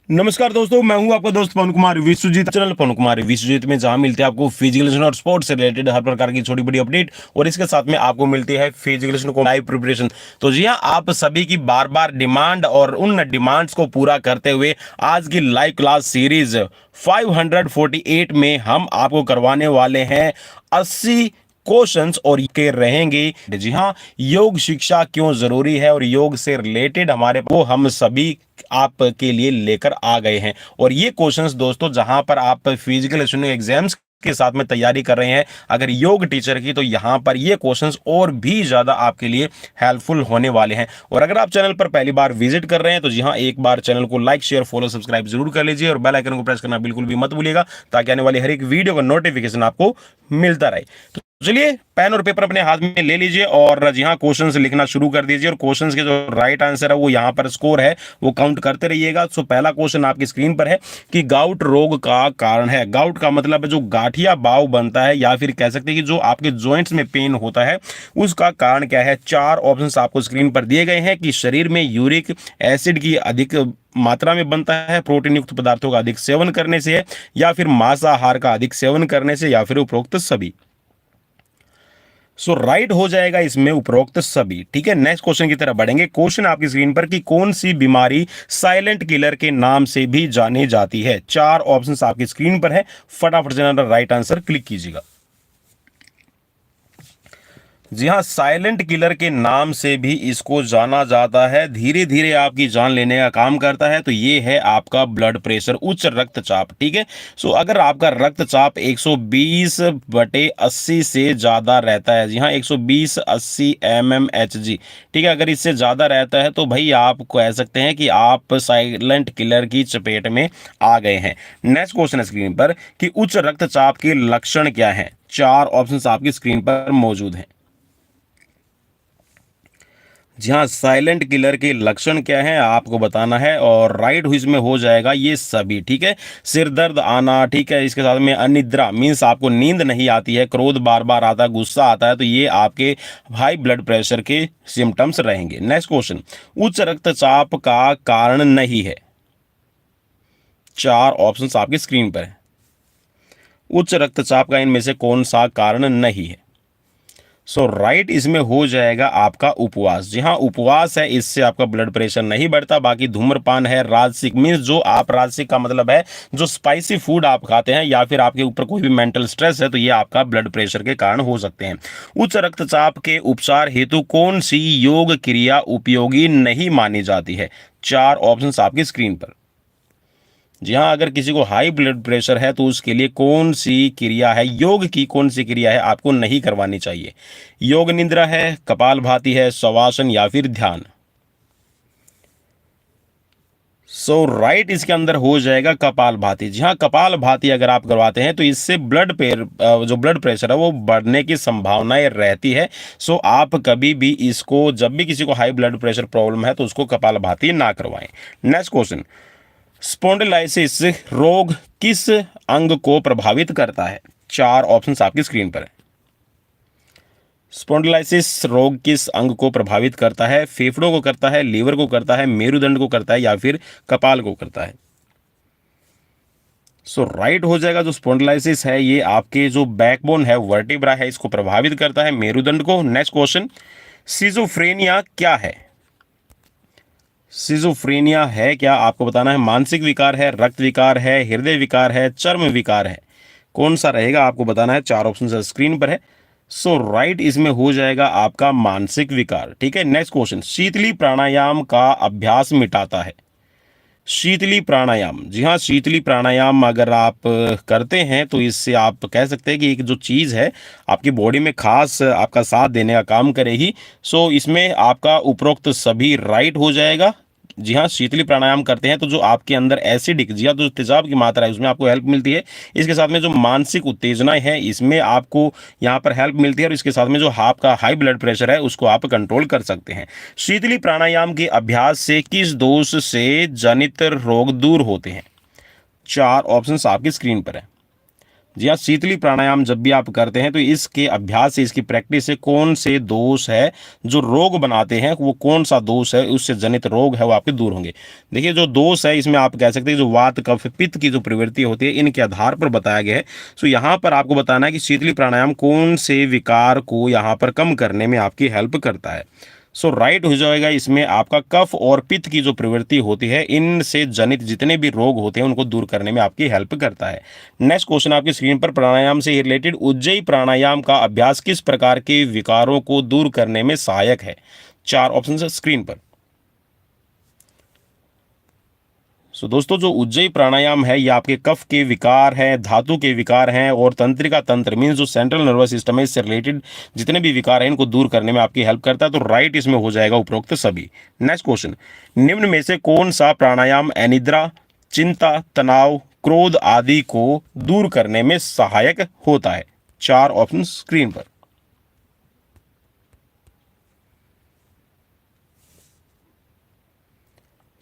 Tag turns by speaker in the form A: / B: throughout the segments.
A: नमस्कार दोस्तों, मैं हूं आपका दोस्त पवन कुमार विश्वजीत, चैनल पवन कुमार विश्वजीत में जहां मिलते हैं आपको फिजिकल और स्पोर्ट्स से रिलेटेड हर प्रकार की छोटी बड़ी अपडेट और इसके साथ में आपको मिलती है फिजिकल को लाइव प्रिपरेशन। तो जी हां, आप सभी की बार बार डिमांड और उन डिमांड्स को पूरा करते हुए आज की लाइव क्लास सीरीज 548 में हम आपको करवाने वाले हैं 80 क्वेश्चंस और के रहेंगे। जी हाँ, योग शिक्षा क्यों जरूरी है और योग से रिलेटेड हमारे वो हम सभी आपके लिए लेकर आ गए हैं। और ये क्वेश्चंस दोस्तों, जहां पर आप फिजिकल एग्जाम्स के साथ में तैयारी कर रहे हैं अगर योग टीचर की, तो यहां पर ये क्वेश्चंस और भी ज्यादा आपके लिए हेल्पफुल होने वाले हैं। और अगर आप चैनल पर पहली बार विजिट कर रहे हैं तो जी हां, एक बार चैनल को लाइक शेयर फॉलो सब्सक्राइब जरूर कर लीजिए और बेल आइकन को प्रेस करना बिल्कुल भी मत भूलिएगा, ताकि आने वाली हर एक वीडियो का नोटिफिकेशन आपको मिलता रहे। तो चलिए, पेन और पेपर अपने हाथ में ले लीजिए और जी हाँ, क्वेश्चंस लिखना शुरू कर दीजिए। और क्वेश्चंस के जो राइट आंसर है वो यहाँ पर स्कोर है वो काउंट करते रहिएगा। सो पहला क्वेश्चन आपकी स्क्रीन पर है कि गाउट रोग का कारण है। गाउट का मतलब है जो गाठिया बाव बनता है, या फिर कह सकते हैं कि जो आपके जॉइंट्स में पेन होता है उसका कारण क्या है। चार ऑप्शंस आपको स्क्रीन पर दिए गए हैं कि शरीर में यूरिक एसिड की अधिक मात्रा में बनता है, प्रोटीन युक्त पदार्थों का अधिक सेवन करने से है, या फिर मांसाहार का अधिक सेवन करने से, या फिर उपरोक्त सभी। सो राइट हो जाएगा इसमें उपरोक्त सभी। ठीक है, नेक्स्ट क्वेश्चन की तरफ बढ़ेंगे। क्वेश्चन आपकी स्क्रीन पर कि कौन सी बीमारी साइलेंट किलर के नाम से भी जानी जाती है। चार ऑप्शंस आपकी स्क्रीन पर है, फटाफट से राइट आंसर क्लिक कीजिएगा। जी हाँ, साइलेंट किलर के नाम से भी इसको जाना जाता है। धीरे धीरे आपकी जान लेने का काम करता है। तो ये है आपका ब्लड प्रेशर, उच्च रक्तचाप। ठीक है, सो अगर आपका रक्तचाप 120/80 से ज्यादा रहता है, जी हाँ 120/80 mmHg, ठीक है, अगर इससे ज्यादा रहता है तो भाई आप कह सकते हैं कि आप साइलेंट किलर की चपेट में आ गए हैं। नेक्स्ट क्वेश्चन स्क्रीन पर कि उच्च रक्तचाप के लक्षण क्या हैं। चार ऑप्शंस आपकी स्क्रीन पर मौजूद हैं। जी हाँ, साइलेंट किलर के लक्षण क्या है आपको बताना है और राइट हुई में हो जाएगा ये सभी। ठीक है, सिर दर्द आना, ठीक है, इसके साथ में अनिद्रा मीन्स आपको नींद नहीं आती है, क्रोध बार बार आता है, गुस्सा आता है, तो ये आपके हाई ब्लड प्रेशर के सिम्टम्स रहेंगे। नेक्स्ट क्वेश्चन, उच्च रक्तचाप का कारण नहीं है। चार ऑप्शंस आपकी स्क्रीन पर है। उच्च रक्तचाप का इनमें से कौन सा कारण नहीं है। सो राइट इसमें हो जाएगा आपका उपवास। जी हाँ, उपवास है, इससे आपका ब्लड प्रेशर नहीं बढ़ता। बाकी धूम्रपान है, राजसिक मीन्स जो आप राजसिक का मतलब है जो स्पाइसी फूड आप खाते हैं, या फिर आपके ऊपर कोई भी मेंटल स्ट्रेस है, तो ये आपका ब्लड प्रेशर के कारण हो सकते हैं। उच्च रक्तचाप के उपचार हेतु कौन सी योग क्रिया उपयोगी नहीं मानी जाती है। चार ऑप्शंस आपकी स्क्रीन पर। जी हाँ, अगर किसी को हाई ब्लड प्रेशर है तो उसके लिए कौन सी क्रिया है, योग की कौन सी क्रिया है आपको नहीं करवानी चाहिए। योग निद्रा है, कपालभाति है, शवासन, या फिर ध्यान। सो राइट इसके अंदर हो जाएगा कपालभाति। जी हाँ, कपालभाति अगर आप करवाते हैं तो इससे जो ब्लड प्रेशर है वो बढ़ने की संभावनाएं रहती है। सो आप कभी भी इसको, जब भी किसी को हाई ब्लड प्रेशर प्रॉब्लम है तो उसको कपालभाति ना करवाएं। नेक्स्ट क्वेश्चन, स्पॉन्डिलाइसिस रोग किस अंग को प्रभावित करता है। चार ऑप्शंस आपकी स्क्रीन पर है। स्पॉन्डिलाइसिस रोग किस अंग को प्रभावित करता है। फेफड़ों को करता है, लीवर को करता है, मेरुदंड को करता है, या फिर कपाल को करता है। सो राइट हो जाएगा जो स्पॉन्डिलाइसिस है ये आपके जो बैकबोन है, वर्टिब्रा है, इसको प्रभावित करता है, मेरुदंड को। नेक्स्ट क्वेश्चन, सिजोफ्रेनिया क्या है। सिजोफ्रेनिया है क्या आपको बताना है। मानसिक विकार है, रक्त विकार है, हृदय विकार है, चर्म विकार है, कौन सा रहेगा आपको बताना है। चार ऑप्शन स्क्रीन पर है। सो राइट इसमें हो जाएगा आपका मानसिक विकार। ठीक है, नेक्स्ट क्वेश्चन, शीतली प्राणायाम का अभ्यास मिटाता है। शीतली प्राणायाम, जी हाँ, शीतली प्राणायाम अगर आप करते हैं तो इससे आप कह सकते हैं कि एक जो चीज़ है आपकी बॉडी में खास आपका साथ देने का काम करेगी। सो इसमें आपका उपरोक्त सभी राइट हो जाएगा। जी हाँ, शीतली प्राणायाम करते हैं तो जो आपके अंदर एसिडिक, जी हाँ, जो तेजाब की मात्रा है उसमें आपको हेल्प मिलती है। इसके साथ में जो मानसिक उत्तेजनाएं हैं इसमें आपको यहाँ पर हेल्प मिलती है, और इसके साथ में जो आपका हाई ब्लड प्रेशर है उसको आप कंट्रोल कर सकते हैं। शीतली प्राणायाम के अभ्यास से किस दोष से जनित रोग दूर होते हैं। चार ऑप्शंस आपकी स्क्रीन पर है। जी हाँ, शीतली प्राणायाम जब भी आप करते हैं तो इसके अभ्यास से, इसकी प्रैक्टिस से कौन से दोष है जो रोग बनाते हैं, वो कौन सा दोष है, उससे जनित रोग है वो आपके दूर होंगे। देखिए जो दोष है इसमें आप कह सकते हैं जो वात कफ पित्त की जो प्रवृत्ति होती है इनके आधार पर बताया गया है। सो यहाँ पर आपको बताना है कि शीतली प्राणायाम कौन से विकार को यहाँ पर कम करने में आपकी हेल्प करता है। सो राइट हो जाएगा इसमें आपका कफ और पित्त की जो प्रवृत्ति होती है इनसे जनित जितने भी रोग होते हैं उनको दूर करने में आपकी हेल्प करता है। नेक्स्ट क्वेश्चन आपकी स्क्रीन पर प्राणायाम से रिलेटेड, उज्जयी प्राणायाम का अभ्यास किस प्रकार के विकारों को दूर करने में सहायक है? चार ऑप्शन है स्क्रीन पर। सो दोस्तों जो उज्जयी प्राणायाम है ये आपके कफ के विकार हैं, धातु के विकार हैं और तंत्रिका तंत्र मीन्स जो सेंट्रल नर्वस सिस्टम है इससे रिलेटेड जितने भी विकार हैं इनको दूर करने में आपकी हेल्प करता है। तो राइट इसमें हो जाएगा उपरोक्त सभी। नेक्स्ट क्वेश्चन, निम्न में से कौन सा प्राणायाम अनिद्रा, चिंता, तनाव, क्रोध आदि को दूर करने में सहायक होता है? चार ऑप्शन स्क्रीन पर।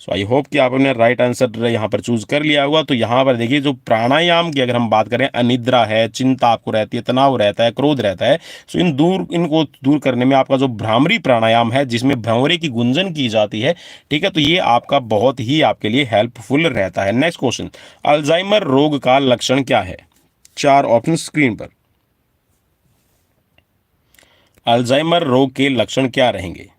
A: सो आई होप कि आपने राइट आंसर यहाँ पर चूज कर लिया होगा। तो यहाँ पर देखिए जो प्राणायाम की अगर हम बात करें, अनिद्रा है, चिंता आपको रहती है, तनाव रहता है, क्रोध रहता है, सो इनको दूर करने में आपका जो भ्रामरी प्राणायाम है जिसमें भंवरे की गुंजन की जाती है, ठीक है, तो ये आपका बहुत ही आपके लिए हेल्पफुल रहता है। नेक्स्ट क्वेश्चन, अल्जाइमर रोग का लक्षण क्या है? चार ऑप्शन स्क्रीन पर। अल्जाइमर रोग के लक्षण क्या रहेंगे?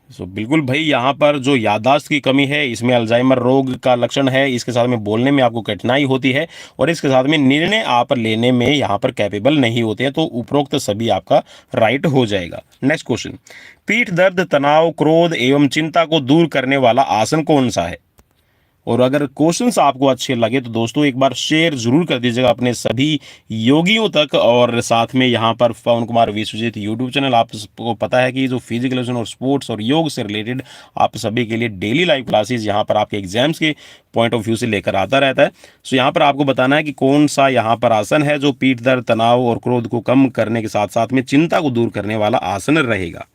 A: बिल्कुल भाई, यहाँ पर जो याददाश्त की कमी है इसमें अल्जाइमर रोग का लक्षण है। इसके साथ में बोलने में आपको कठिनाई होती है और इसके साथ में निर्णय आप लेने में यहाँ पर कैपेबल नहीं होते हैं। तो उपरोक्त सभी आपका राइट हो जाएगा। नेक्स्ट क्वेश्चन, पीठ दर्द, तनाव, क्रोध एवं चिंता को दूर करने वाला आसन कौन सा है? और अगर क्वेश्चंस आपको अच्छे लगे तो दोस्तों एक बार शेयर जरूर कर दीजिएगा अपने सभी योगियों तक। और साथ में यहाँ पर पवन कुमार विश्वजीत यूट्यूब चैनल, आपको पता है कि जो फिजिकल एजुकेशन और स्पोर्ट्स और योग से रिलेटेड आप सभी के लिए डेली लाइव क्लासेस यहाँ पर आपके एग्जाम्स के पॉइंट ऑफ व्यू से लेकर आता रहता है। सो यहाँ पर आपको बताना है कि कौन सा यहाँ पर आसन है जो पीठ दर्द, तनाव और क्रोध को कम करने के साथ साथ में चिंता को दूर करने वाला आसन रहेगा।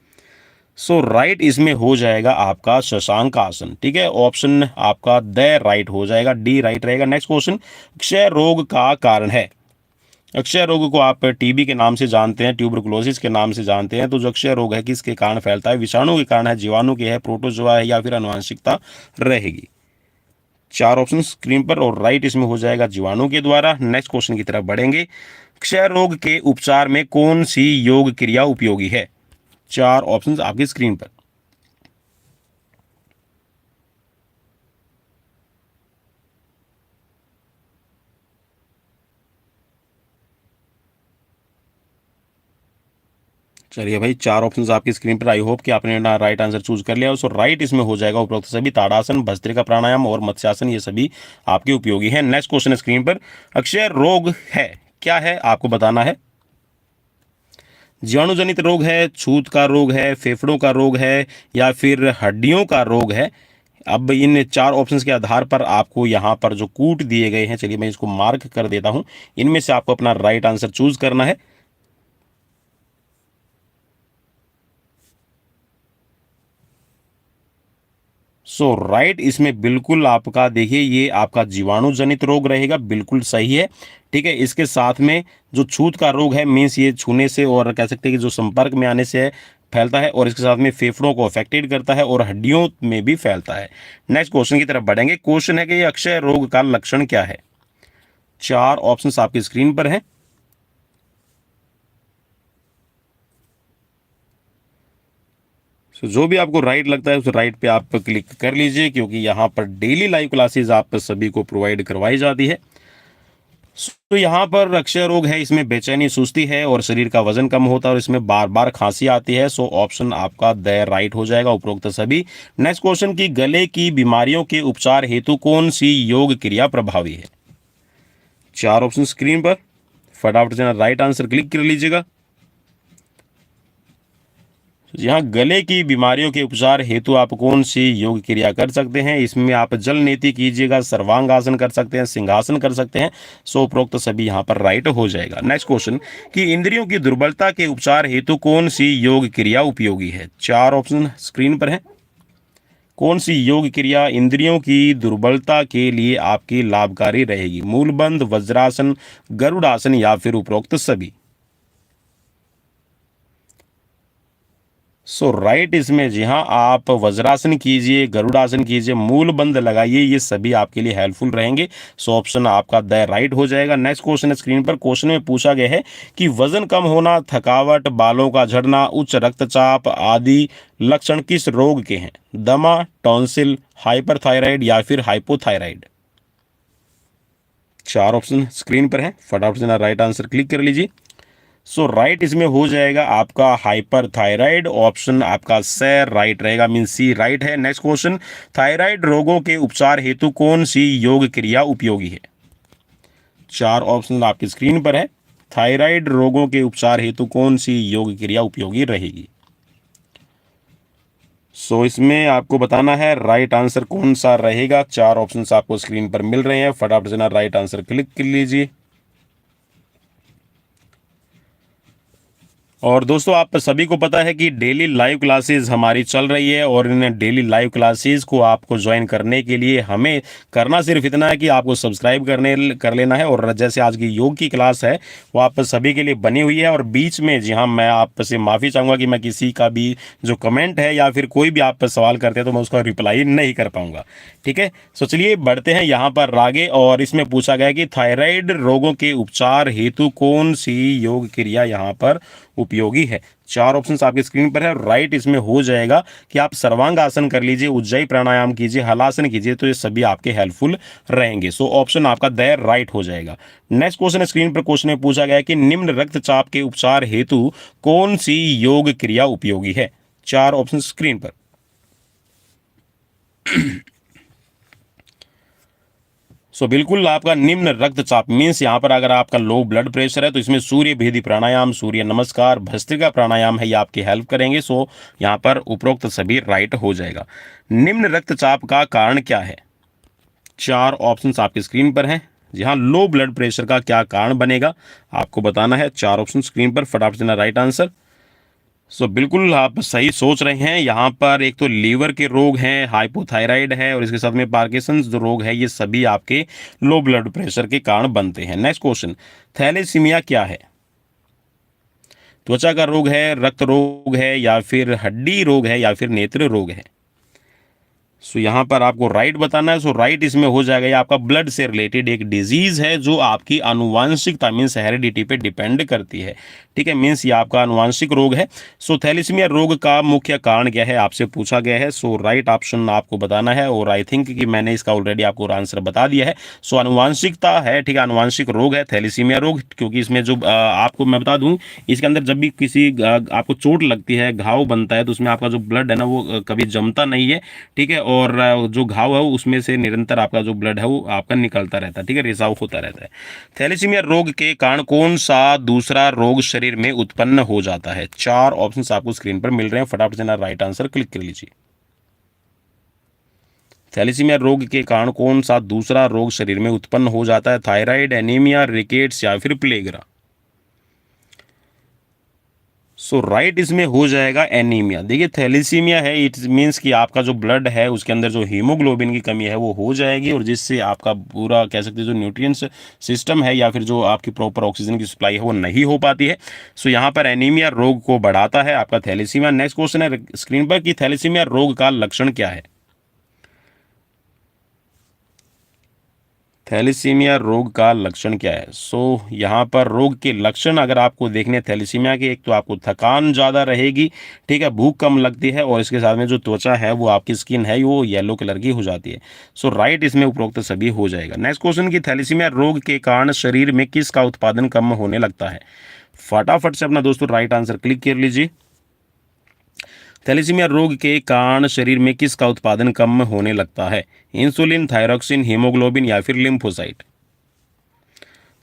A: सो राइट इसमें हो जाएगा आपका शशांक आसन। ठीक है, ऑप्शन आपका द राइट हो जाएगा, डी राइट रहेगा। नेक्स्ट क्वेश्चन, क्षय रोग का कारण है। अक्षय रोग को आप टीबी के नाम से जानते हैं, ट्यूबरकुलोसिस के नाम से जानते हैं। तो जो अक्षय रोग है किसके कारण फैलता है? विषाणु के कारण है, जीवाणु के है, प्रोटोजोआ है या फिर आनुवंशिकता रहेगी? चार ऑप्शन स्क्रीन पर और राइट इसमें हो जाएगा जीवाणु के द्वारा। नेक्स्ट क्वेश्चन की तरफ बढ़ेंगे, क्षय रोग के उपचार में कौन सी योग क्रिया उपयोगी है? चार ऑप्शंस आपकी स्क्रीन पर। चलिए भाई, चार ऑप्शंस आपकी स्क्रीन पर। आई होप कि आपने ना राइट आंसर चूज कर लिया। सो राइट इसमें हो जाएगा उपरोक्त सभी, ताड़ासन, भस्त्रिका प्राणायाम और मत्स्यासन, ये सभी आपके उपयोगी हैं। नेक्स्ट क्वेश्चन स्क्रीन पर, अक्षय रोग है क्या है आपको बताना है। जीवाणु जनित रोग है, छूत का रोग है, फेफड़ों का रोग है या फिर हड्डियों का रोग है? अब इन चार ऑप्शंस के आधार पर आपको यहाँ पर जो कूट दिए गए हैं, चलिए मैं इसको मार्क कर देता हूँ, इनमें से आपको अपना राइट आंसर चूज करना है। सो राइट इसमें बिल्कुल आपका देखिए ये आपका जीवाणु जनित रोग रहेगा, बिल्कुल सही है। ठीक है, इसके साथ में जो छूत का रोग है मीन्स ये छूने से और कह सकते हैं कि जो संपर्क में आने से फैलता है और इसके साथ में फेफड़ों को अफेक्टेड करता है और हड्डियों में भी फैलता है। नेक्स्ट क्वेश्चन की तरफ बढ़ेंगे। क्वेश्चन है कि ये अक्षय रोग का लक्षण क्या है? चार ऑप्शंस आपकी स्क्रीन पर हैं। जो भी आपको राइट लगता है उस राइट पे आप क्लिक कर लीजिए, क्योंकि यहाँ पर डेली लाइव क्लासेस आप सभी को प्रोवाइड करवाई जाती है। तो यहाँ पर अक्षय रोग है, इसमें बेचैनी, सुस्ती है और शरीर का वजन कम होता है और इसमें बार बार खांसी आती है। सो ऑप्शन आपका द राइट हो जाएगा उपरोक्त सभी। नेक्स्ट क्वेश्चन की गले की बीमारियों के उपचार हेतु कौन सी योग क्रिया प्रभावी है? चार ऑप्शन स्क्रीन पर, फटाफट से राइट आंसर क्लिक कर लीजिएगा। यहाँ गले की बीमारियों के उपचार हेतु आप कौन सी योग क्रिया कर सकते हैं? इसमें आप जल नीति कीजिएगा, सर्वांग आसन कर सकते हैं, सिंहासन कर सकते हैं। सो उपरोक्त सभी यहाँ पर राइट हो जाएगा। नेक्स्ट क्वेश्चन कि इंद्रियों की दुर्बलता के उपचार हेतु कौन सी योग क्रिया उपयोगी है? चार ऑप्शन स्क्रीन पर है। कौन सी योग क्रिया इंद्रियों की दुर्बलता के लिए आपकी लाभकारी रहेगी? मूलबंध, वज्रासन, गरुड़ासन या फिर उपरोक्त सभी? सो राइट इसमें जी हाँ, आप वज्रासन कीजिए, गरुड़ासन कीजिए, मूल बंद लगाइए, ये सभी आपके लिए हेल्पफुल रहेंगे। सो ऑप्शन आपका द राइट हो जाएगा। नेक्स्ट क्वेश्चन है स्क्रीन पर। क्वेश्चन में पूछा गया है कि वजन कम होना, थकावट, बालों का झड़ना, उच्च रक्तचाप आदि लक्षण किस रोग के हैं? दमा, टॉन्सिल, हाइपरथायराइड या फिर हाइपोथायराइड? चार ऑप्शन स्क्रीन पर है, फटाफट से राइट आंसर क्लिक कर लीजिए। सो राइट इसमें हो जाएगा आपका हाइपर थायराइड। ऑप्शन आपका से राइट रहेगा, मीन सी राइट है। नेक्स्ट क्वेश्चन, थायराइड रोगों के उपचार हेतु कौन सी योग क्रिया उपयोगी है? चार ऑप्शन आपकी स्क्रीन पर है। थायराइड रोगों के उपचार हेतु कौन सी योग क्रिया उपयोगी रहेगी? सो इसमें आपको बताना है राइट आंसर कौन सा रहेगा। चार ऑप्शंस आपको स्क्रीन पर मिल रहे हैं, फटाफट से राइट आंसर क्लिक कर लीजिए। और दोस्तों आप सभी को पता है कि डेली लाइव क्लासेस हमारी चल रही है, और इन डेली लाइव क्लासेस को आपको ज्वाइन करने के लिए हमें करना सिर्फ इतना है कि आपको सब्सक्राइब कर लेना है। और जैसे आज की योग की क्लास है वो आप सभी के लिए बनी हुई है। और बीच में जी हाँ, मैं आपसे माफ़ी चाहूँगा कि मैं किसी का भी जो कमेंट है या फिर कोई भी आप सवाल करते हैं तो मैं उसका रिप्लाई नहीं कर पाऊँगा, ठीक है। सो चलिए बढ़ते हैं यहाँ पर आगे। और इसमें पूछा गया कि थायराइड रोगों के उपचार हेतु कौन सी योग क्रिया यहाँ पर उपयोगी है? चार ऑप्शंस आपकी स्क्रीन पर है। राइट इसमें हो जाएगा कि आप सर्वांग आसन कर लीजिए, उज्जाई प्राणायाम कीजिए, हलासन कीजिए, तो ये सभी आपके हेल्पफुल रहेंगे। सो ऑप्शन आपका द राइट हो जाएगा। नेक्स्ट क्वेश्चन स्क्रीन पर क्वेश्चन में पूछा गया है कि निम्न रक्तचाप के उपचार हेतु कौन सी योग क्रिया उपयोगी है? चार ऑप्शन स्क्रीन पर। सो बिल्कुल आपका निम्न रक्तचाप मीन्स यहाँ पर अगर आपका लो ब्लड प्रेशर है तो इसमें सूर्य भेदी प्राणायाम, सूर्य नमस्कार, भस्त्रिका प्राणायाम है, ये आपकी हेल्प करेंगे। सो यहाँ पर उपरोक्त सभी राइट हो जाएगा। निम्न रक्तचाप का कारण क्या है? चार ऑप्शंस आपकी स्क्रीन पर हैं। जी हाँ, लो ब्लड प्रेशर का क्या कारण बनेगा आपको बताना है। चार ऑप्शन स्क्रीन पर, फटाफट देना राइट आंसर। सो बिल्कुल आप सही सोच रहे हैं। यहाँ पर एक तो लीवर के रोग हैं, हाइपोथायराइड है, और इसके साथ में पार्किंसंस जो रोग है, ये सभी आपके लो ब्लड प्रेशर के कारण बनते हैं। नेक्स्ट क्वेश्चन, थैलेसीमिया क्या है? त्वचा का रोग है, रक्त रोग है, या फिर हड्डी रोग है, या फिर नेत्र रोग है? सो यहाँ पर आपको राइट बताना है। सो राइट इसमें हो जाएगा, ये आपका ब्लड से रिलेटेड एक डिजीज है जो आपकी आनुवांशिकता मीन्स हेरिडिटी पे डिपेंड करती है, ठीक है। मीन्स ये आपका आनुवांशिक रोग है। सो थैलेसीमिया रोग का मुख्य कारण क्या है आपसे पूछा गया है। सो राइट ऑप्शन आपको बताना है, और आई थिंक कि मैंने इसका ऑलरेडी आपको आंसर बता दिया है। सो आनुवांशिकता है, ठीक है, आनुवांशिक रोग है थैलेसीमिया रोग, क्योंकि इसमें जो आपको मैं बता दूं, इसके अंदर जब भी किसी आपको चोट लगती है, घाव बनता है, तो उसमें आपका जो ब्लड है ना वो कभी जमता नहीं है, ठीक है। और जो घाव है उसमें से निरंतर आपका जो ब्लड है वो आपका निकलता रहता है, ठीक है, रिसाव होता रहता है। थैलेसीमिया रोग के कारण कौन सा दूसरा रोग शरीर में उत्पन्न हो जाता है? चार ऑप्शंस आपको स्क्रीन पर मिल रहे हैं, फटाफट से ना राइट आंसर क्लिक कर लीजिए। थैलेसीमिया रोग के कारण कौन सा दूसरा रोग शरीर में उत्पन्न हो जाता है? थायराइड, एनीमिया, रिकेट्स या फिर प्लेगरा? सो राइट इसमें हो जाएगा एनीमिया। देखिए थैलेसीमिया है, इट मीन्स कि आपका जो ब्लड है उसके अंदर जो हीमोग्लोबिन की कमी है वो हो जाएगी, और जिससे आपका पूरा कह सकते हैं जो न्यूट्रिएंट्स सिस्टम है या फिर जो आपकी प्रॉपर ऑक्सीजन की सप्लाई है वो नहीं हो पाती है। सो यहाँ पर एनीमिया रोग को बढ़ाता है आपका थैलेसीमिया। नेक्स्ट क्वेश्चन है स्क्रीन पर कि थैलेसीमिया रोग का लक्षण क्या है? थैलेसीमिया रोग का लक्षण क्या है? सो यहाँ पर रोग के लक्षण अगर आपको देखने थैलेसीमिया के, एक तो आपको थकान ज़्यादा रहेगी, ठीक है, भूख कम लगती है, और इसके साथ में जो त्वचा है वो आपकी स्किन है वो येलो कलर की हो जाती है। सो राइट इसमें उपरोक्त सभी हो जाएगा। नेक्स्ट क्वेश्चन की थैलेसीमिया रोग के कारण शरीर में किसका उत्पादन कम होने लगता है? फटाफट से अपना दोस्तों राइट आंसर क्लिक कर लीजिए। थैलेसीमिया रोग के कारण शरीर में किसका उत्पादन कम होने लगता है? इंसुलिन, थायरोक्सिन, हीमोग्लोबिन या फिर लिम्फोसाइट?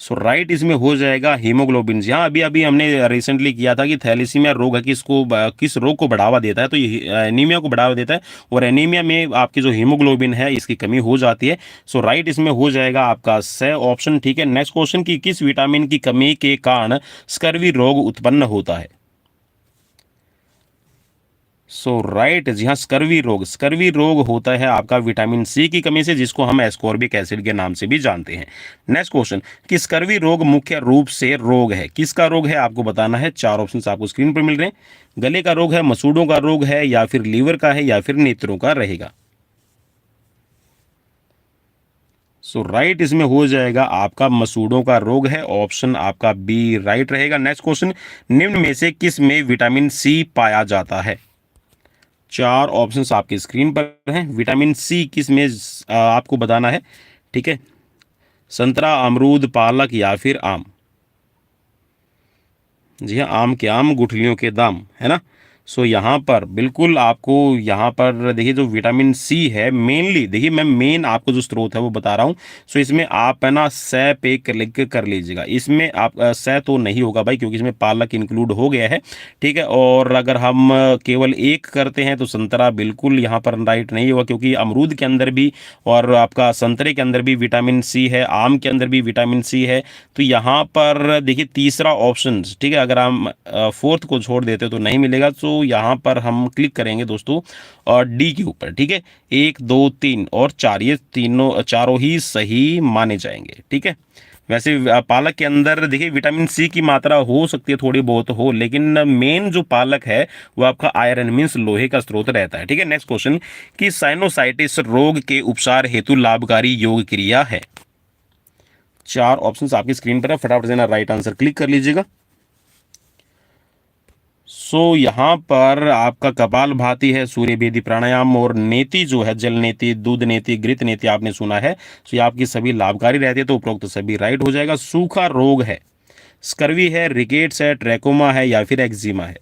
A: सो राइट इसमें हो जाएगा हीमोग्लोबिन। यहाँ अभी अभी हमने रिसेंटली किया था कि थैलेसीमिया रोग है किस रोग को बढ़ावा देता है, तो ये एनीमिया को बढ़ावा देता है, और एनीमिया में आपकी जो हीमोग्लोबिन है इसकी कमी हो जाती है। सो राइट इसमें हो जाएगा आपका से ऑप्शन, ठीक है। नेक्स्ट क्वेश्चन की किस विटामिन की कमी के कारण स्कर्वी रोग उत्पन्न होता है? सो राइट, जी हाँ, स्कर्वी रोग। स्कर्वी रोग होता है आपका विटामिन सी की कमी से, जिसको हम एस्कॉर्बिक एसिड के नाम से भी जानते हैं। नेक्स्ट क्वेश्चन, कि स्कर्वी रोग मुख्य रूप से रोग है, किसका रोग है आपको बताना है। चार ऑप्शंस आपको स्क्रीन पर मिल रहे हैं। गले का रोग है, मसूड़ों का रोग है, या फिर लीवर का है, या फिर नेत्रों का रहेगा। सो राइट, इसमें हो जाएगा आपका मसूड़ों का रोग है, ऑप्शन आपका बी राइट रहेगा। नेक्स्ट क्वेश्चन, निम्न में से किस में विटामिन सी पाया जाता है। चार ऑप्शंस आपकी स्क्रीन पर हैं। विटामिन सी किस में आपको बताना है, ठीक है। संतरा, अमरूद, पालक, या फिर आम। जी हाँ, आम के आम गुठलियों के दाम, है ना। सो यहाँ पर बिल्कुल आपको, यहाँ पर देखिए जो विटामिन सी है मेनली, देखिए मैं मेन आपको जो स्रोत है वो बता रहा हूँ। सो इसमें आप है ना से पे क्लिक कर लीजिएगा। इसमें आप से तो नहीं होगा भाई, क्योंकि इसमें पालक इंक्लूड हो गया है, ठीक है। और अगर हम केवल एक करते हैं तो संतरा बिल्कुल यहाँ पर राइट नहीं होगा, क्योंकि अमरूद के अंदर भी और आपका संतरे के अंदर भी विटामिन सी है, आम के अंदर भी विटामिन सी है। तो यहाँ पर देखिए तीसरा ऑप्शन, ठीक है, अगर हम फोर्थ को छोड़ देते तो नहीं मिलेगा। तो यहाँ पर हम क्लिक करेंगे दोस्तों और डी के ऊपर, ठीक है। एक, दो, तीन और चार, ये तीनों चारों ही सही माने जाएंगे, ठीक है। वैसे पालक के अंदर देखिए विटामिन सी की मात्रा हो सकती है थोड़ी बहुत हो, लेकिन मेन जो पालक है वो आपका आयरन मीन्स लोहे का स्रोत रहता है, ठीक है। नेक्स्ट क्वेश्चन, कि साइनोसाइटिस रोग के उपचार हेतु लाभकारी योग क्रिया है। चार ऑप्शंस आपकी स्क्रीन पर है, फटाफट से ना राइट आंसर क्लिक कर लीजिएगा। सो यहाँ पर आपका कपालभाति है, सूर्य भेदी प्राणायाम, और नेति जो है जल नेति, दूध नेति, घृत नेति आपने सुना है। सो ये आपकी सभी लाभकारी रहती है, तो उपरोक्त सभी राइट हो जाएगा। सूखा रोग है, स्कर्वी है, रिकेट्स है, ट्रैकोमा है, या फिर एक्जिमा है।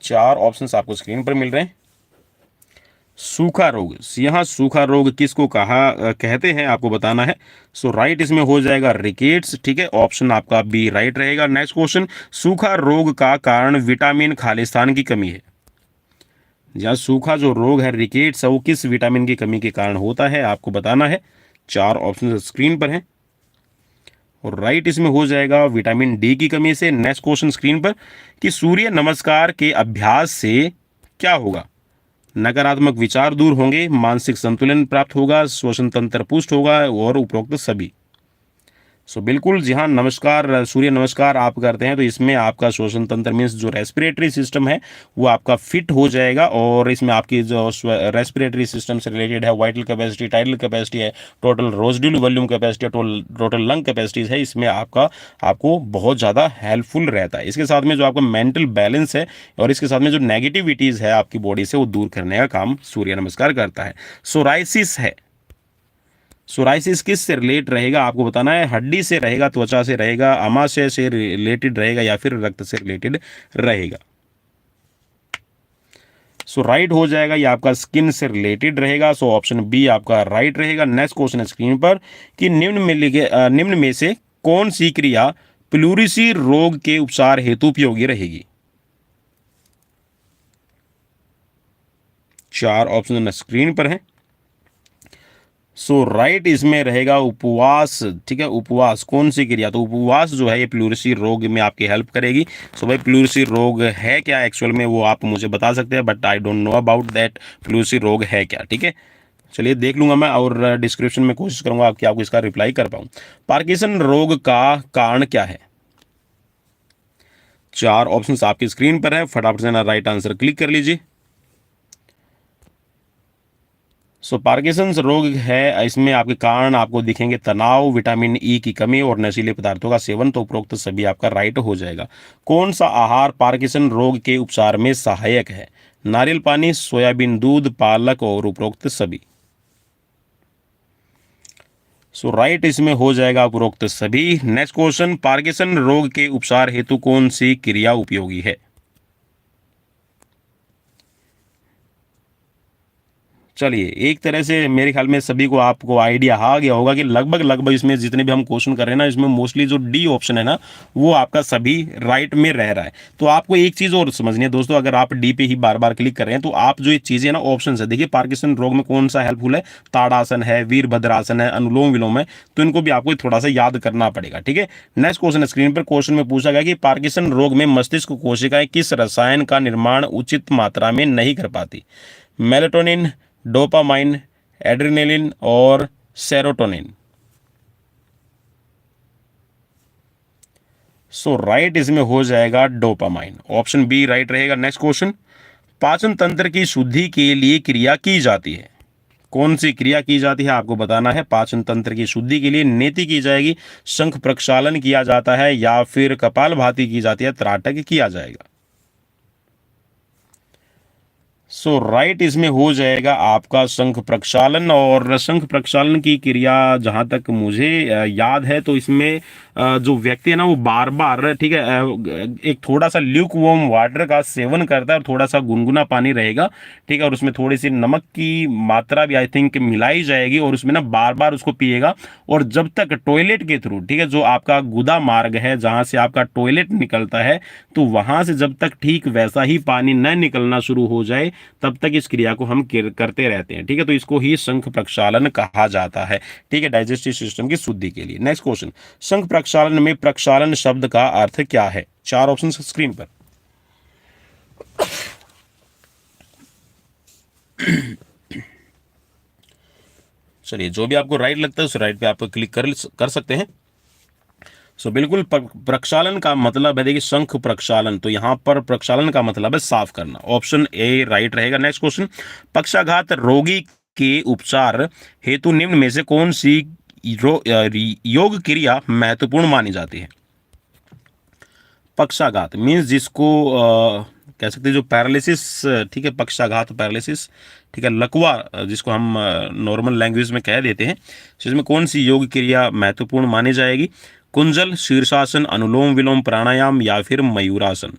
A: चार ऑप्शंस आपको स्क्रीन पर मिल रहे हैं। सूखा रोग, यहाँ सूखा रोग किसको कहते हैं आपको बताना है। सो राइट इसमें हो जाएगा रिकेट्स, ठीक है। ऑप्शन आपका बी राइट रहेगा। नेक्स्ट क्वेश्चन, सूखा रोग का कारण विटामिन खालिस्तान की कमी है। जहाँ सूखा जो रोग है रिकेट्स है, वो किस विटामिन की कमी के कारण होता है आपको बताना है। चार ऑप्शन स्क्रीन पर हैं और राइट इसमें हो जाएगा विटामिन डी की कमी से। नेक्स्ट क्वेश्चन स्क्रीन पर, कि सूर्य नमस्कार के अभ्यास से क्या होगा। नकारात्मक विचार दूर होंगे, मानसिक संतुलन प्राप्त होगा, श्वसन तंत्र पुष्ट होगा, और उपरोक्त सभी। सो बिल्कुल जी हाँ, नमस्कार, सूर्य नमस्कार आप करते हैं तो इसमें आपका श्वसन तंत्र मीन्स जो रेस्पिरेटरी सिस्टम है वो आपका फिट हो जाएगा, और इसमें आपकी जो रेस्पिरेटरी सिस्टम से रिलेटेड है वाइटल कैपेसिटी, टाइडल कैपेसिटी है, total residual volume capacity, total lung capacities है, इसमें आपको बहुत ज़्यादा हेल्पफुल रहता है। इसके साथ में जो आपका मेंटल बैलेंस है और इसके साथ में जो नेगेटिविटीज़ है आपकी बॉडी से, वो दूर करने का काम सूर्य नमस्कार करता है। सोराइसिस है, सोराइसिस किस से रिलेट रहेगा आपको बताना है। हड्डी से रहेगा, त्वचा से रहेगा, आमाशय से रिलेटेड रहेगा, या फिर रक्त से रिलेटेड रहेगा। सो राइट हो जाएगा, ये आपका स्किन से रिलेटेड रहेगा। सो ऑप्शन बी आपका राइट रहेगा। नेक्स्ट क्वेश्चन है स्क्रीन पर, कि निम्न में से कौन सी क्रिया प्लूरिसी रोग के उपचार हेतु उपयोगी रहेगी। चार ऑप्शन स्क्रीन पर है। सो राइट इसमें रहेगा उपवास, ठीक है। उपवास कौन सी क्रिया, तो उपवास जो है ये प्लूरिसी रोग में आपकी हेल्प करेगी। सो भाई प्लूरिसी रोग है क्या एक्चुअल में, वो आप मुझे बता सकते हैं, but I don't know about that pleurisy रोग है क्या, ठीक है। चलिए देख लूंगा मैं, और डिस्क्रिप्शन में कोशिश करूंगा कि आपको इसका रिप्लाई कर पाऊँ। पार्किंसन रोग का कारण क्या है। चार ऑप्शंस आपकी स्क्रीन पर है, फटाफट से ना राइट आंसर क्लिक कर लीजिए। सो पार्किंसंस रोग है, इसमें आपके कारण आपको दिखेंगे तनाव, विटामिन ई की कमी, और नशीले पदार्थों का सेवन। तो उपरोक्त सभी आपका राइट हो जाएगा। कौन सा आहार पार्किंसन रोग के उपचार में सहायक है। नारियल पानी, सोयाबीन दूध, पालक, और उपरोक्त सभी। सो राइट इसमें हो जाएगा उपरोक्त सभी। नेक्स्ट क्वेश्चन, पार्किंसन रोग के उपचार हेतु कौन सी क्रिया उपयोगी है। चलिए, एक तरह से मेरे ख्याल में सभी को आपको आइडिया आ गया होगा कि लगभग लगभग इसमें जितने भी हम क्वेश्चन कर रहे हैं ना, इसमें मोस्टली जो डी ऑप्शन है ना, वो आपका सभी राइट में रह रहा है। तो आपको एक चीज़ और समझनी है दोस्तों, अगर आप डी पे ही बार बार क्लिक कर रहे हैं तो आप जो ये चीज़ें ना ऑप्शन है, देखिए पार्किंसन रोग में कौन सा हेल्पफुल है, ताड़ासन है, वीरभद्रासन है, अनुलोम विलोम है, तो इनको भी आपको थोड़ा सा याद करना पड़ेगा। ठीक है, नेक्स्ट क्वेश्चन स्क्रीन पर क्वेश्चन में पूछा गया कि पार्किंसन रोग में मस्तिष्क कोशिकाएं किस रसायन का निर्माण उचित मात्रा में नहीं कर पाती? मेलेटोनिन, डोपामाइन, एड्रेनलिन और सेरोटोनिन। सो राइट इसमें हो जाएगा डोपामाइन, ऑप्शन बी राइट रहेगा। नेक्स्ट क्वेश्चन, पाचन तंत्र की शुद्धि के लिए क्रिया की जाती है, कौन सी क्रिया की जाती है आपको बताना है। पाचन तंत्र की शुद्धि के लिए नेति की जाएगी, शंख प्रक्षालन किया जाता है, या फिर कपालभाति की जाती है, त्राटक किया जाएगा। सो राइट इसमें हो जाएगा आपका शंख प्रक्षालन। और शंख प्रक्षालन की क्रिया जहाँ तक मुझे याद है तो इसमें जो व्यक्ति है ना वो बार बार, ठीक है, एक थोड़ा सा ल्यूक वार्म वाटर का सेवन करता है और थोड़ा सा गुनगुना पानी रहेगा, ठीक है, और उसमें थोड़ी सी नमक की मात्रा भी आई थिंक मिलाई जाएगी और उसमें ना बार बार उसको पिएगा। और जब तक टॉयलेट के थ्रू, ठीक है, जो आपका गुदा मार्ग है जहाँ से आपका टॉयलेट निकलता है, तो वहाँ से जब तक ठीक वैसा ही पानी न निकलना शुरू हो जाए तब तक इस क्रिया को हम करते रहते हैं। ठीक है, तो इसको ही शंख प्रक्षालन कहा जाता है। ठीक है, डाइजेस्टिव सिस्टम की शुद्धि के लिए। नेक्स्ट क्वेश्चन, शंख प्रक्षालन में प्रक्षालन शब्द का अर्थ क्या है? चार ऑप्शन स्क्रीन पर। चलिए, जो भी आपको राइट लगता है उस राइट पे आप क्लिक कर सकते हैं। सो बिल्कुल, प्रक्षालन का मतलब है, देखिए शंख प्रक्षालन, तो यहां पर प्रक्षालन का मतलब है साफ करना, ऑप्शन ए राइट रहेगा। नेक्स्ट क्वेश्चन, पक्षाघात रोगी के उपचार हेतु निम्न में से कौन सी योग क्रिया महत्वपूर्ण मानी जाती है? पक्षाघात मीन्स जिसको कह सकते हैं जो पैरालिसिस, ठीक है, पक्षाघात पैरालिसिस, ठीक है, लकवा जिसको हम नॉर्मल लैंग्वेज में कह देते हैं, इसमें कौन सी योग क्रिया महत्वपूर्ण मानी जाएगी? कुंजल, शीर्षासन, अनुलोम विलोम प्राणायाम, या फिर मयूरासन।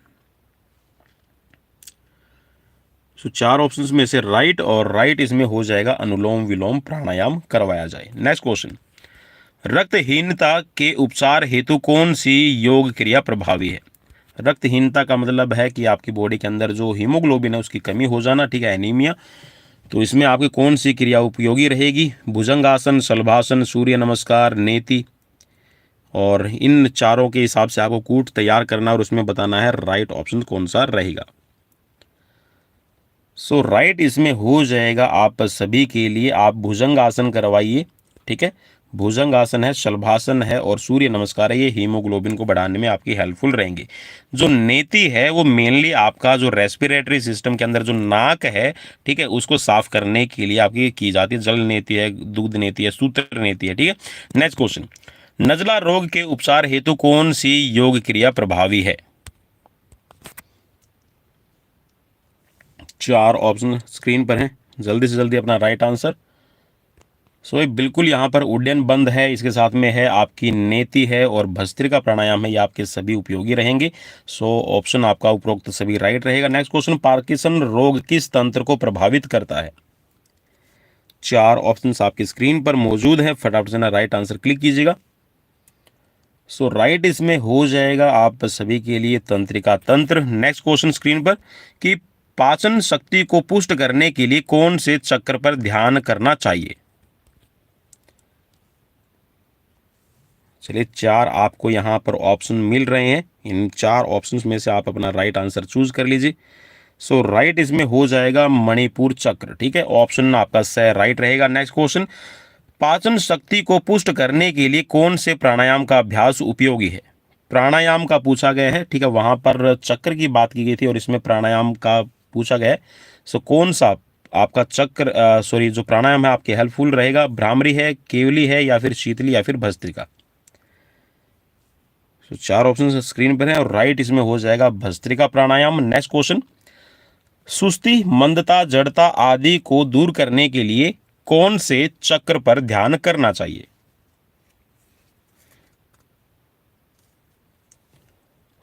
A: सो चार ऑप्शंस में से राइट, और राइट इसमें हो जाएगा अनुलोम विलोम प्राणायाम करवाया जाए। नेक्स्ट क्वेश्चन, रक्तहीनता के उपचार हेतु कौन सी योग क्रिया प्रभावी है? रक्तहीनता का मतलब है कि आपकी बॉडी के अंदर जो हीमोग्लोबिन है उसकी कमी हो जाना, ठीक है, एनीमिया। तो इसमें आपकी कौन सी क्रिया उपयोगी रहेगी? भुजंगासन, शलभासन, सूर्य नमस्कार, नेति। और इन चारों के हिसाब से आपको कूट तैयार करना और उसमें बताना है राइट ऑप्शन कौन सा रहेगा। सो राइट इसमें हो जाएगा आप सभी के लिए, आप भुजंग आसन करवाइए। ठीक है, भुजंग आसन है, शलभासन है और सूर्य नमस्कार है, ये हीमोग्लोबिन को बढ़ाने में आपकी हेल्पफुल रहेंगे। जो नेति है वो मेनली आपका जो रेस्पिरेटरी सिस्टम के अंदर जो नाक है, ठीक है, उसको साफ करने के लिए आपकी की जाती है। जल नेति है, दूध नेति है, सूत्र नेति है। ठीक है, नेक्स्ट क्वेश्चन, नजला रोग के उपचार हेतु कौन सी योग क्रिया प्रभावी है? चार ऑप्शन स्क्रीन पर हैं, जल्दी से जल्दी अपना राइट आंसर। सो ये बिल्कुल यहाँ पर उड्डयन बंद है, इसके साथ में है आपकी नेति है और भस्त्रिका प्राणायाम है, ये आपके सभी उपयोगी रहेंगे। सो ऑप्शन आपका उपरोक्त सभी राइट रहेगा। नेक्स्ट क्वेश्चन, पार्किंसन रोग किस तंत्र को प्रभावित करता है? चार ऑप्शंस आपकी स्क्रीन पर मौजूद हैं, फटाफट से ना राइट आंसर क्लिक कीजिएगा। सो राइट इसमें हो जाएगा आप सभी के लिए तंत्रिका तंत्र। नेक्स्ट क्वेश्चन स्क्रीन पर, कि पाचन शक्ति को पुष्ट करने के लिए कौन से चक्र पर ध्यान करना चाहिए? चलिए, चार आपको यहां पर ऑप्शन मिल रहे हैं, इन चार ऑप्शंस में से आप अपना राइट आंसर चूज कर लीजिए। सो राइट इसमें हो जाएगा मणिपुर चक्र। ठीक है, ऑप्शन आपका सही राइट रहेगा। नेक्स्ट क्वेश्चन, पाचन शक्ति को पुष्ट करने के लिए कौन से प्राणायाम का अभ्यास उपयोगी है? प्राणायाम का पूछा गया है, ठीक है, वहां पर चक्र की बात की गई थी और इसमें प्राणायाम का पूछा गया है। सो कौन सा आपका चक्र, सॉरी, जो प्राणायाम है आपके हेल्पफुल रहेगा? भ्रामरी है, केवली है, या फिर शीतली, या फिर भस्त्रिका? तो चार ऑप्शन स्क्रीन पर है और राइट इसमें हो जाएगा भस्त्रिका प्राणायाम। नेक्स्ट क्वेश्चन, सुस्ती, मंदता, जड़ता आदि को दूर करने के लिए कौन से चक्र पर ध्यान करना चाहिए?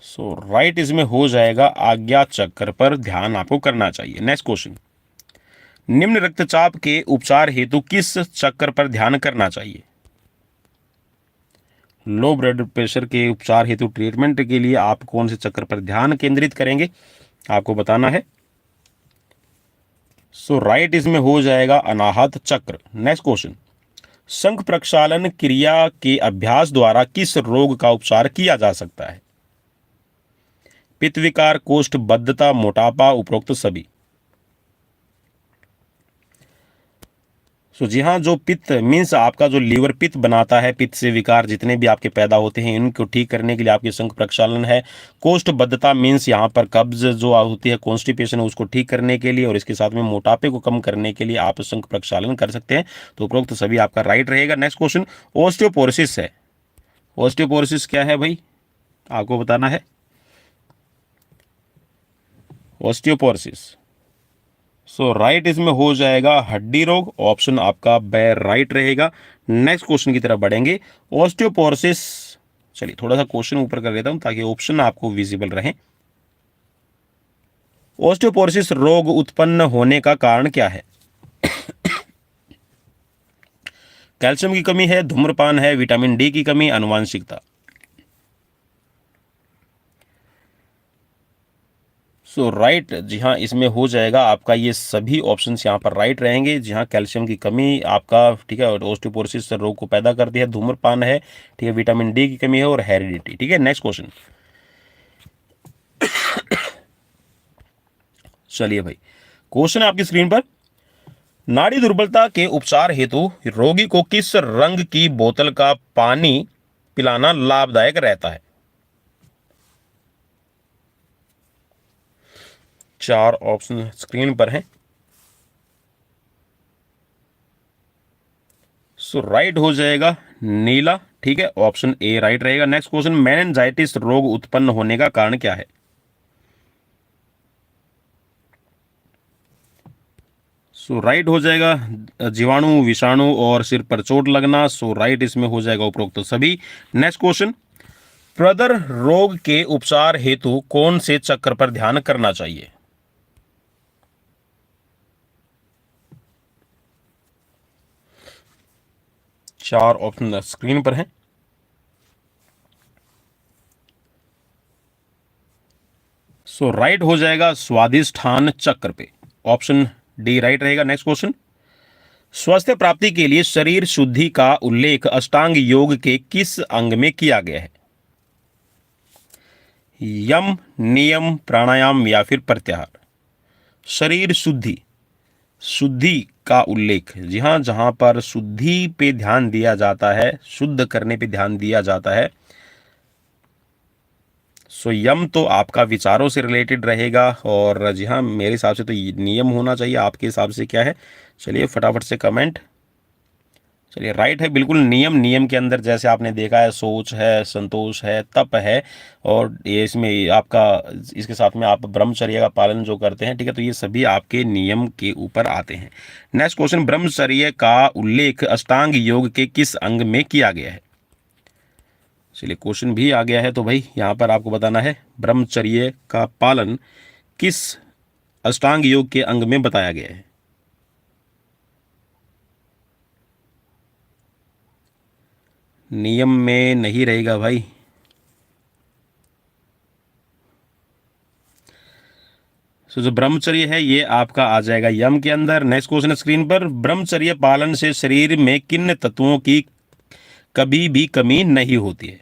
A: सो राइट इसमें हो जाएगा आज्ञा चक्र पर ध्यान आपको करना चाहिए। नेक्स्ट क्वेश्चन, निम्न रक्तचाप के उपचार हेतु किस चक्र पर ध्यान करना चाहिए? लो ब्लड प्रेशर के उपचार हेतु ट्रीटमेंट के लिए आप कौन से चक्र पर ध्यान केंद्रित करेंगे, आपको बताना है। सो राइट इसमें हो जाएगा अनाहत चक्र। नेक्स्ट क्वेश्चन, शंख प्रक्षालन क्रिया के अभ्यास द्वारा किस रोग का उपचार किया जा सकता है? पित्त विकार, कोष्ठबद्धता, मोटापा, उपरोक्त सभी। जी हाँ, जो पित्त मीन्स आपका जो लीवर पित्त बनाता है, पित्त से विकार जितने भी आपके पैदा होते हैं इनको ठीक करने के लिए आपकी शंख प्रक्षालन है। कोष्ठबद्धता मीन्स यहाँ पर कब्ज जो होती है, कॉन्स्टिपेशन है, उसको ठीक करने के लिए और इसके साथ में मोटापे को कम करने के लिए आप शंख प्रक्षालन कर सकते हैं। तो उपरोक्त सभी आपका राइट रहेगा। नेक्स्ट क्वेश्चन, ऑस्टियोपोरोसिस है। ऑस्टियोपोरोसिस क्या है भाई, आपको बताना है। ऑस्टियोपोरोसिस राइट इसमें हो जाएगा हड्डी रोग। ऑप्शन आपका बे राइट रहेगा। नेक्स्ट क्वेश्चन की तरफ बढ़ेंगे। ऑस्टियोपोरोसिस, चलिए थोड़ा सा क्वेश्चन ऊपर कर देता हूं ताकि ऑप्शन आपको विजिबल रहे। ऑस्टियोपोरोसिस रोग उत्पन्न होने का कारण क्या है? कैल्शियम की कमी है, धूम्रपान है, विटामिन डी की कमी, आनुवांशिकता। राइट जी हाँ, इसमें हो जाएगा आपका ये सभी ऑप्शंस यहाँ पर राइट रहेंगे। जी हाँ, कैल्शियम की कमी आपका ठीक है और ऑस्टियोपोरोसिस रोग को पैदा करती है, धूम्रपान है, ठीक है, विटामिन डी की कमी है और हेरिडिटी। ठीक है, नेक्स्ट क्वेश्चन। चलिए भाई, क्वेश्चन है आपकी स्क्रीन पर। नाड़ी दुर्बलता के उपचार हेतु रोगी को किस रंग की बोतल का पानी पिलाना लाभदायक रहता है? 4 ऑप्शन स्क्रीन पर हैं। राइट हो जाएगा नीला। ठीक है, ऑप्शन ए राइट रहेगा। नेक्स्ट क्वेश्चन, मेनिंजाइटिस रोग उत्पन्न होने का कारण क्या है? राइट हो जाएगा जीवाणु, विषाणु और सिर पर चोट लगना। राइट इसमें हो जाएगा उपरोक्त सभी। नेक्स्ट क्वेश्चन, प्रदर रोग के उपचार हेतु कौन से चक्र पर ध्यान करना चाहिए? चार ऑप्शन स्क्रीन पर हैं। राइट हो जाएगा स्वादिष्ठान चक्र पे। ऑप्शन डी राइट रहेगा। नेक्स्ट क्वेश्चन, स्वास्थ्य प्राप्ति के लिए शरीर शुद्धि का उल्लेख अष्टांग योग के किस अंग में किया गया है? यम, नियम, प्राणायाम या फिर प्रत्याहार। शरीर शुद्धि, शुद्धि का उल्लेख, जी हाँ, जहां पर शुद्धि पे ध्यान दिया जाता है, शुद्ध करने पे ध्यान दिया जाता है। यम तो आपका विचारों से रिलेटेड रहेगा और जी हाँ, मेरे हिसाब से तो नियम होना चाहिए। आपके हिसाब से क्या है? चलिए फटाफट से कमेंट। चलिए राइट है बिल्कुल, नियम। नियम के अंदर जैसे आपने देखा है, सोच है, संतोष है, तप है और ये इसमें आपका इसके साथ में आप ब्रह्मचर्य का पालन जो करते हैं, ठीक है, तो ये सभी आपके नियम के ऊपर आते हैं। नेक्स्ट क्वेश्चन, ब्रह्मचर्य का उल्लेख अष्टांग योग के किस अंग में किया गया है? चलिए क्वेश्चन भी आ गया है, तो भाई यहाँ पर आपको बताना है ब्रह्मचर्य का पालन किस अष्टांग योग के अंग में बताया गया है? नियम में नहीं रहेगा भाई। जो ब्रह्मचर्य है ये आपका आ जाएगा यम के अंदर। नेक्स्ट क्वेश्चन स्क्रीन पर, ब्रह्मचर्य पालन से शरीर में किन तत्वों की कभी भी कमी नहीं होती है?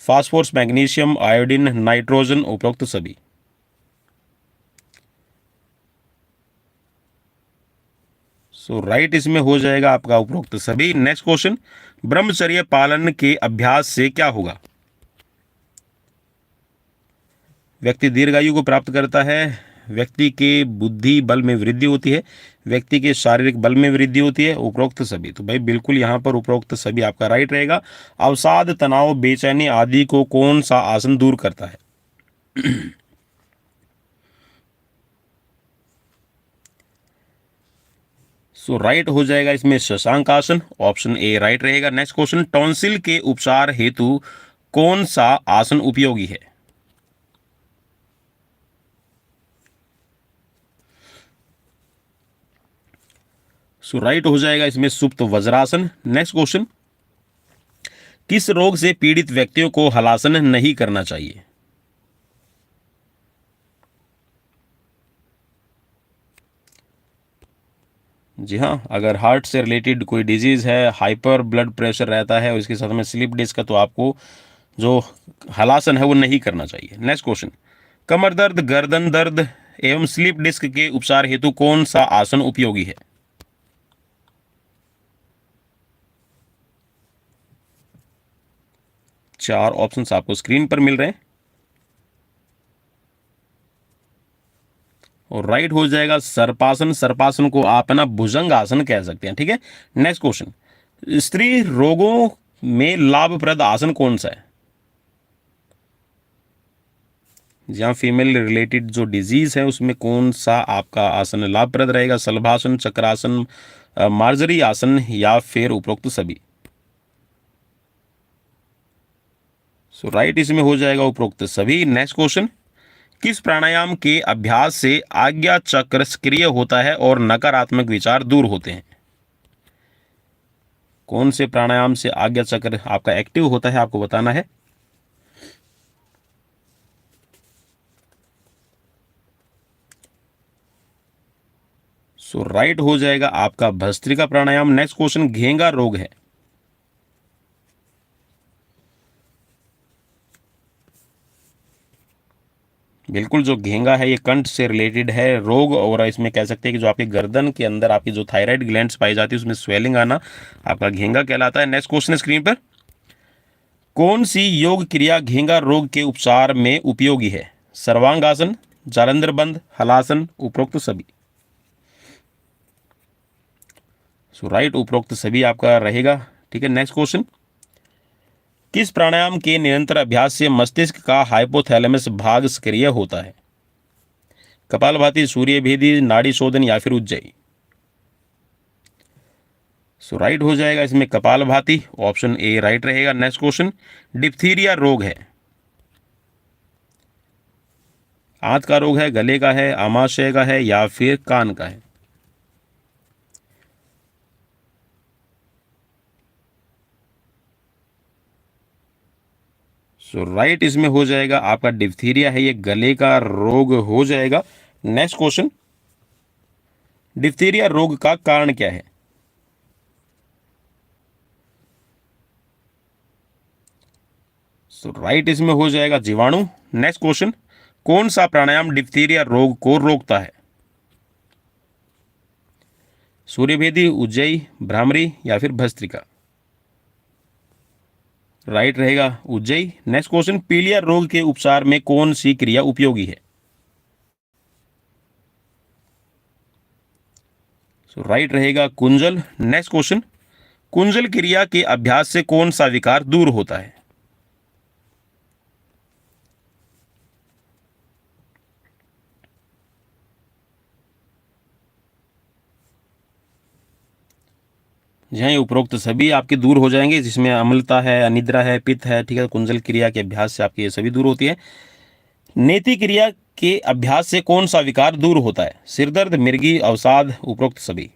A: फास्फोरस, मैग्नीशियम, आयोडीन, नाइट्रोजन, उपरोक्त सभी। राइट इसमें हो जाएगा आपका उपरोक्त सभी। नेक्स्ट क्वेश्चन, ब्रह्मचर्य पालन के अभ्यास से क्या होगा? व्यक्ति दीर्घायु को प्राप्त करता है, व्यक्ति के बुद्धि बल में वृद्धि होती है, व्यक्ति के शारीरिक बल में वृद्धि होती है, उपरोक्त सभी। तो भाई बिल्कुल यहाँ पर उपरोक्त सभी आपका राइट रहेगा। अवसाद, तनाव, बेचैनी आदि को कौन सा आसन दूर करता है? राइट हो जाएगा इसमें शशांक आसन। ऑप्शन ए राइट रहेगा। नेक्स्ट क्वेश्चन, टॉन्सिल के उपचार हेतु कौन सा आसन उपयोगी है? सो राइट हो जाएगा इसमें सुप्त वज्रासन। नेक्स्ट क्वेश्चन, किस रोग से पीड़ित व्यक्तियों को हलासन नहीं करना चाहिए? जी हाँ, अगर हार्ट से रिलेटेड कोई डिजीज है, हाइपर ब्लड प्रेशर रहता है और इसके साथ में स्लिप डिस्क का, तो आपको जो हलासन है वो नहीं करना चाहिए। नेक्स्ट क्वेश्चन, कमर दर्द, गर्दन दर्द एवं स्लिप डिस्क के उपचार हेतु कौन सा आसन उपयोगी है? चार ऑप्शंस आपको स्क्रीन पर मिल रहे हैं और राइट हो जाएगा सर्पासन। सर्पासन को आप है ना भुजंग आसन कह सकते हैं, ठीक है। नेक्स्ट क्वेश्चन, स्त्री रोगों में लाभप्रद आसन कौन सा है? जहाँ फीमेल रिलेटेड जो डिजीज है उसमें कौन सा आपका आसन लाभप्रद रहेगा? शलभासन, चक्रासन, मार्जरी आसन या फिर उपरोक्त सभी? सो राइट इसमें हो जाएगा उपरोक्त सभी। नेक्स्ट क्वेश्चन, किस प्राणायाम के अभ्यास से आज्ञा चक्र सक्रिय होता है और नकारात्मक विचार दूर होते हैं? कौन से प्राणायाम से आज्ञा चक्र आपका एक्टिव होता है, आपको बताना है। सो राइट हो जाएगा आपका भस्त्रिका प्राणायाम। नेक्स्ट क्वेश्चन, घेंगा रोग है। बिल्कुल, जो घेंगा है ये कंठ से रिलेटेड है रोग, और इसमें कह सकते हैं कि जो आपके गर्दन के अंदर आपकी जो थायराइड ग्लैंड्स पाई जाती है उसमें स्वेलिंग आना आपका घेंगा कहलाता है। नेक्स्ट क्वेश्चन है स्क्रीन पर, कौन सी योग क्रिया घेंगा रोग के उपचार में उपयोगी है? सर्वांगासन, जालंधर बंद, हलासन, उपरोक्त सभी? सो राइट उपरोक्त सभी आपका रहेगा, ठीक है। नेक्स्ट क्वेश्चन, किस प्राणायाम के निरंतर अभ्यास से मस्तिष्क का हाइपोथैलेमस भाग सक्रिय होता है? कपालभाति, सूर्यभेदी, नाड़ी शोधन या फिर उज्जयी? सो राइट हो जाएगा इसमें कपालभाति, ऑप्शन ए राइट रहेगा। नेक्स्ट क्वेश्चन, डिप्थीरिया रोग है। आंत का रोग है, गले का है, आमाशय का है या फिर कान का है? सो राइट इसमें हो जाएगा आपका डिप्थीरिया है, ये गले का रोग हो जाएगा। नेक्स्ट क्वेश्चन, डिप्थीरिया रोग का कारण क्या है? सो राइट इसमें हो जाएगा जीवाणु। नेक्स्ट क्वेश्चन, कौन सा प्राणायाम डिप्थीरिया रोग को रोकता है? सूर्यभेदी, उज्जयी, भ्रामरी या फिर भस्त्रिका? राइट रहेगा उज्जयी। नेक्स्ट क्वेश्चन, पीलिया रोग के उपचार में कौन सी क्रिया उपयोगी है? सो राइट रहेगा कुंजल। नेक्स्ट क्वेश्चन, कुंजल क्रिया के अभ्यास से कौन सा विकार दूर होता है? जी हाँ, ये उपरोक्त सभी आपके दूर हो जाएंगे, जिसमें अम्लता है, अनिद्रा है, पित्त है, ठीक है। कुंजल क्रिया के अभ्यास से आपके ये सभी दूर होती है। नेति क्रिया के अभ्यास से कौन सा विकार दूर होता है? सिरदर्द, मिर्गी, अवसाद, उपरोक्त सभी?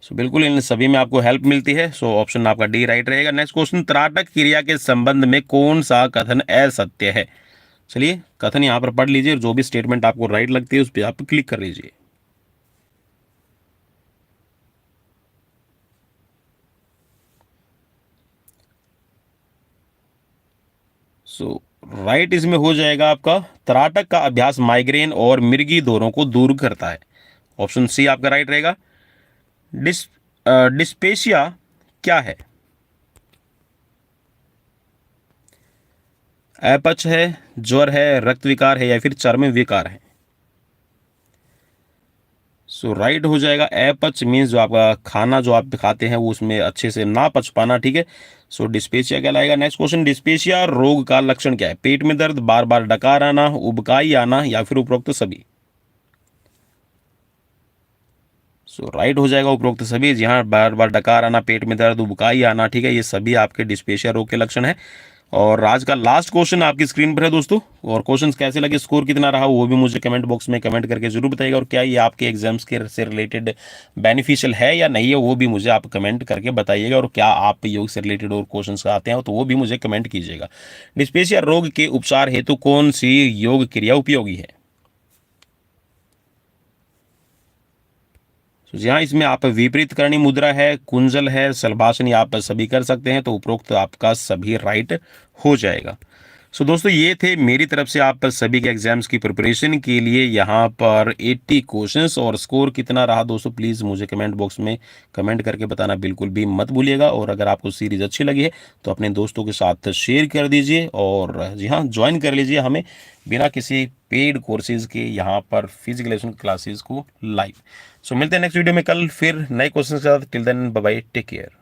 A: सो बिल्कुल इन सभी में आपको हेल्प मिलती है। सो ऑप्शन आपका डी राइट रहेगा। नेक्स्ट क्वेश्चन, त्राटक क्रिया के संबंध में कौन सा कथन असत्य है? चलिए कथन यहाँ पर पढ़ लीजिए और जो भी स्टेटमेंट आपको राइट लगती है उस पर आप क्लिक कर लीजिए। सो राइट इसमें हो जाएगा आपका त्राटक का अभ्यास माइग्रेन और मिर्गी दौरों को दूर करता है। ऑप्शन सी आपका राइट रहेगा। डिस्पेशिया क्या है? अपच है, ज्वर है, रक्त विकार है या फिर चर्म विकार है? सो राइट हो जाएगा अपच मीन्स जो आपका खाना जो आप खाते हैं वो उसमें अच्छे से ना पच पाना, ठीक है। सो डिस्पेशिया कहलाएगा। नेक्स्ट क्वेश्चन, डिस्पेशिया रोग का लक्षण क्या है? पेट में दर्द, बार बार डकार आना, उबकाई आना या फिर उपरोक्त सभी? सो राइट हो जाएगा उपरोक्त सभी। जी हाँ, बार बार डकार आना, पेट में दर्द, उबकाई आना, ठीक है, ये सभी आपके डिस्पेशिया रोग के लक्षण है। और आज का लास्ट क्वेश्चन आपकी स्क्रीन पर है दोस्तों। और क्वेश्चंस कैसे लगे, स्कोर कितना रहा, वो भी मुझे कमेंट बॉक्स में कमेंट करके जरूर बताइएगा। और क्या ये आपके एग्जाम्स के से रिलेटेड बेनिफिशियल है या नहीं है, वो भी मुझे आप कमेंट करके बताइएगा। और क्या आप योग से रिलेटेड और क्वेश्चंस आते हैं तो वो भी मुझे कमेंट कीजिएगा। डिस्पेसिया रोग के उपचार हेतु कौन सी योग क्रिया उपयोगी है? तो जी हाँ, इसमें आप विपरीत करणी मुद्रा है, कुंजल है, शलभासनी आप सभी कर सकते हैं। तो उपरोक्त आपका सभी राइट हो जाएगा। सो दोस्तों, ये थे मेरी तरफ से आप सभी के एग्जाम्स की प्रिपरेशन के लिए यहाँ पर 80 क्वेश्चंस। और स्कोर कितना रहा दोस्तों, प्लीज़ मुझे कमेंट बॉक्स में कमेंट करके बताना बिल्कुल भी मत भूलिएगा। और अगर आपको सीरीज अच्छी लगी है तो अपने दोस्तों के साथ शेयर कर दीजिए। और जी हाँ, ज्वाइन कर लीजिए हमें बिना किसी पेड कोर्सेज के यहाँ पर फिजिकल एजुकेशन क्लासेस को लाइव। सो मिलते हैं नेक्स्ट वीडियो में कल फिर नए क्वेश्चन के साथ। Till then bye bye, take care.